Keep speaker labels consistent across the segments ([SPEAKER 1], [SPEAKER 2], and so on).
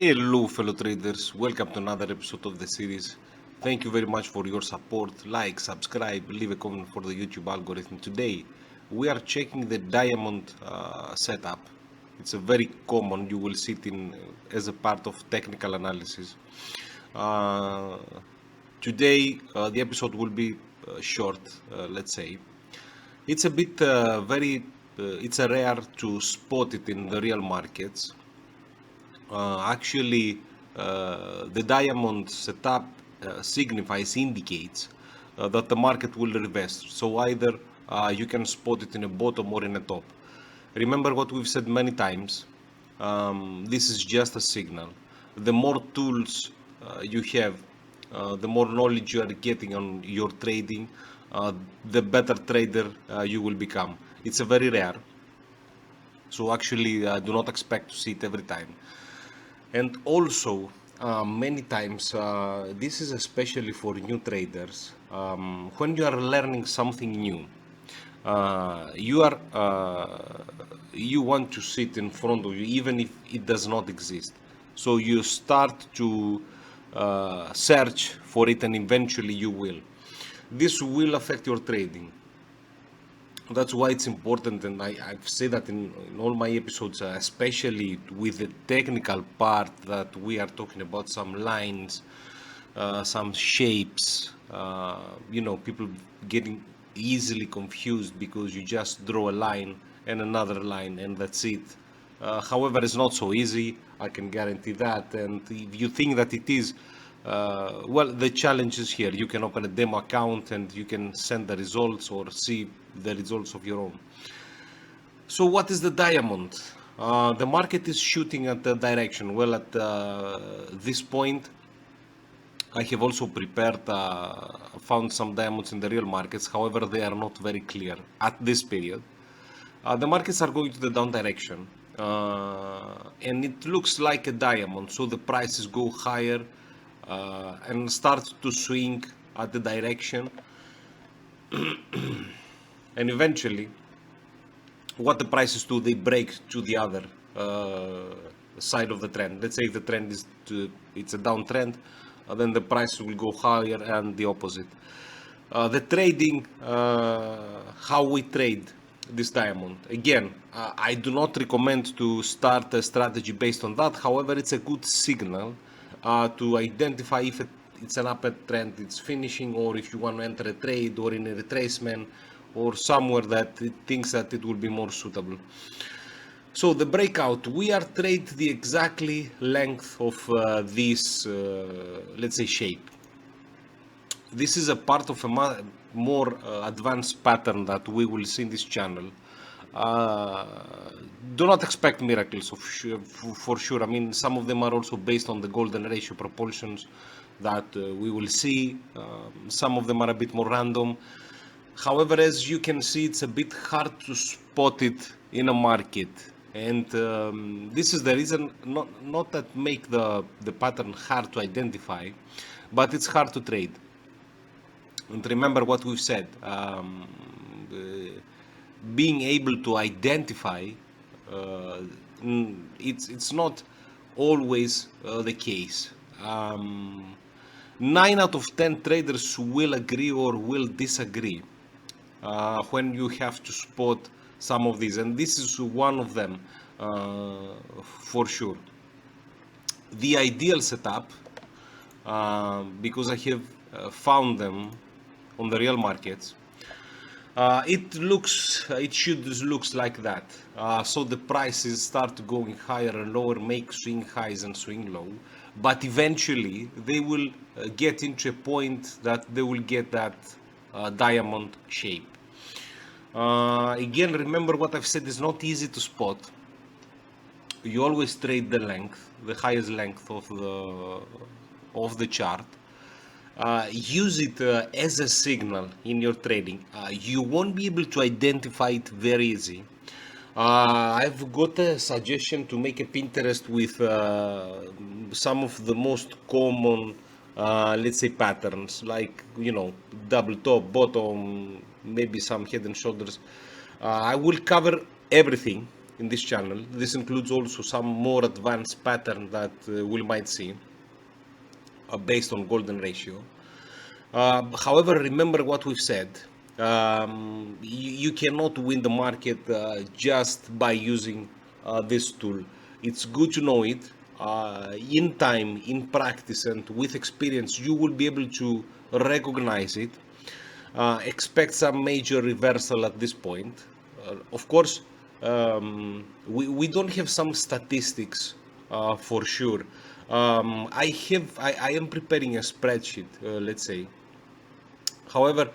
[SPEAKER 1] Hello, fellow traders. Welcome to another episode of the series. Thank you very much for your support. Like, subscribe, leave a comment for the YouTube algorithm. Today, we are checking the diamond setup. It's a very common. You will see it in as a part of technical analysis. Uh, Today, the episode will be short. Let's say it's a bit very. It's a rare to spot it in the real markets. Actually, the diamond setup indicates that the market will reverse. So either you can spot it in a bottom or in a top. Remember what we've said many times. This is just a signal. The more tools you have, the more knowledge you are getting on your trading, the better trader you will become. It's a very rare. So actually, do not expect to see it every time. And also, many times, this is especially for new traders. When you are learning something new, you want to sit in front of you, even if it does not exist. So you start to search for it, and eventually you will. This will affect your trading. That's why it's important, and I've said that in all my episodes, especially with the technical part, that we are talking about some lines, some shapes. People getting easily confused because you just draw a line and another line, and that's it. However, it's not so easy. I can guarantee that. And if you think that it is, well, the challenge is here. You can open a demo account and you can send the results or see the results of your own. So, what is the diamond? The market is shooting at the direction. Well, at this point, I have also found some diamonds in the real markets. However, they are not very clear at this period. The markets are going to the down direction, and it looks like a diamond. So the prices go higher and start to swing at the direction, and eventually, what the prices do, they break to the other side of the trend. Let's say the trend it's a downtrend, then the price will go higher and the opposite. The trading, how we trade this diamond. Again, I do not recommend to start a strategy based on that. However, it's a good signal to identify if it's an upward trend, it's finishing, or if you want to enter a trade or in a retracement or somewhere that it thinks that it will be more suitable. So the breakout, we are trade the exactly length of this, let's say, shape. This is a part of a more advanced pattern that we will see in this channel. Uh, do not expect miracles for sure. I mean, some of them are also based on the golden ratio propulsions that we will see. Some of them are a bit more random. However, as you can see, it's a bit hard to spot it in a market. And this is the reason, not that make the pattern hard to identify, but it's hard to trade. And remember what we've said, being able to identify, it's not always the case. 9 out of 10 traders will agree or will disagree when you have to spot some of these, and this is one of them for sure. The ideal setup, because I have found them on the real markets, it should looks like that. So the prices start going higher and lower, make swing highs and swing low, but eventually they will get into a point that they will get that diamond shape. Again, remember what I've said is not easy to spot. You always trade the length, the highest length of the chart. Use it as a signal in your trading. You won't be able to identify it very easy. I've got a suggestion to make a Pinterest with some of the most common, let's say, patterns, like, double top, bottom, maybe some head and shoulders. I will cover everything in this channel. This includes also some more advanced pattern that we might see based on golden ratio. However, remember what we've said. You cannot win the market just by using this tool. It's good to know it. In time, in practice, and with experience, you will be able to recognize it. Expect some major reversal at this point. Of course, we don't have some statistics for sure. I am preparing a spreadsheet, let's say. However,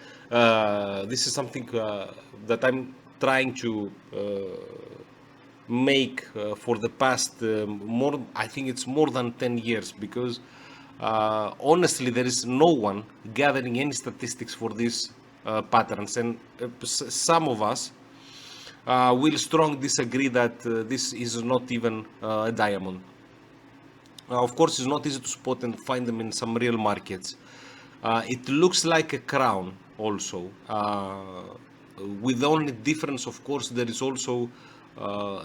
[SPEAKER 1] this is something that I'm trying to make for the past more, I think it's more than 10 years, because honestly, there is no one gathering any statistics for these patterns, and some of us will strongly disagree that this is not even a diamond. Of course, it's not easy to spot and find them in some real markets. It looks like a crown also. With the only difference, of course, there is also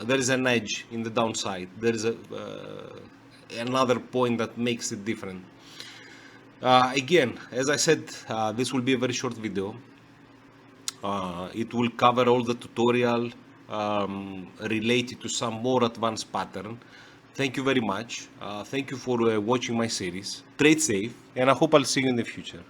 [SPEAKER 1] there is an edge in the downside. There is another point that makes it different. Again, as I said, this will be a very short video. It will cover all the tutorial related to some more advanced pattern. Thank you very much. Thank you for watching my series. Trade safe, and I hope I'll see you in the future.